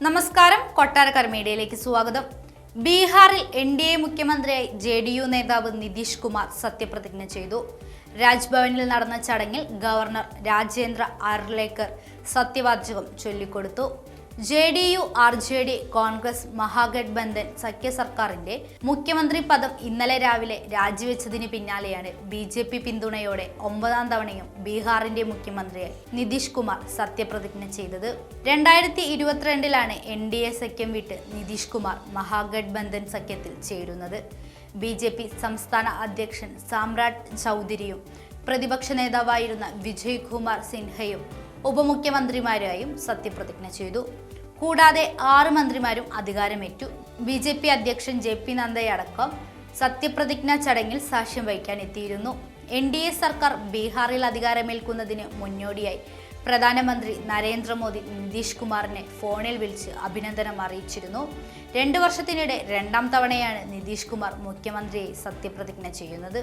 നമസ്കാരം, കൊട്ടാരക്കര മീഡിയയിലേക്ക് സ്വാഗതം. ബീഹാറിൽ NDA മുഖ്യമന്ത്രിയായി JDU നേതാവ് നിതീഷ് കുമാർ സത്യപ്രതിജ്ഞ ചെയ്തു. രാജ്ഭവനിൽ നടന്ന ചടങ്ങിൽ ഗവർണർ രാജേന്ദ്ര ആർലേക്കർ സത്യവാചകം ചൊല്ലിക്കൊടുത്തു. JDU, RJD, കോൺഗ്രസ് മഹാഗഠബന്ധൻ സഖ്യ സർക്കാരിന്റെ മുഖ്യമന്ത്രി പദം ഇന്നലെ രാവിലെ രാജിവെച്ചതിന് പിന്നാലെയാണ് BJP പിന്തുണയോടെ 9ാം തവണയും ബീഹാറിന്റെ മുഖ്യമന്ത്രിയായി നിതീഷ് കുമാർ സത്യപ്രതിജ്ഞ ചെയ്തത്. 2022-ലാണ് NDA സഖ്യം വിട്ട് നിതീഷ് കുമാർ മഹാഗഠബന്ധൻ സഖ്യത്തിൽ ചേരുന്നത്. BJP സംസ്ഥാന അധ്യക്ഷൻ സാമ്രാട്ട് ചൗധരിയും പ്രതിപക്ഷ നേതാവായിരുന്ന വിജയ് കുമാർ സിൻഹയും ഉപമുഖ്യമന്ത്രിമാരായും സത്യപ്രതിജ്ഞ ചെയ്തു. കൂടാതെ 6 മന്ത്രിമാരും അധികാരമേറ്റു. BJP അധ്യക്ഷൻ JP നദ്ദയടക്കം സത്യപ്രതിജ്ഞാ ചടങ്ങിൽ സാക്ഷ്യം വഹിക്കാൻ എത്തിയിരുന്നു. NDA സർക്കാർ ബീഹാറിൽ അധികാരമേൽക്കുന്നതിന് മുന്നോടിയായി പ്രധാനമന്ത്രി നരേന്ദ്രമോദി നിതീഷ് കുമാറിനെ ഫോണിൽ വിളിച്ച് അഭിനന്ദനം അറിയിച്ചിരുന്നു. 2 വർഷത്തിനിടെ 2ാം തവണയാണ് നിതീഷ് കുമാർ മുഖ്യമന്ത്രിയായി സത്യപ്രതിജ്ഞ ചെയ്യുന്നത്.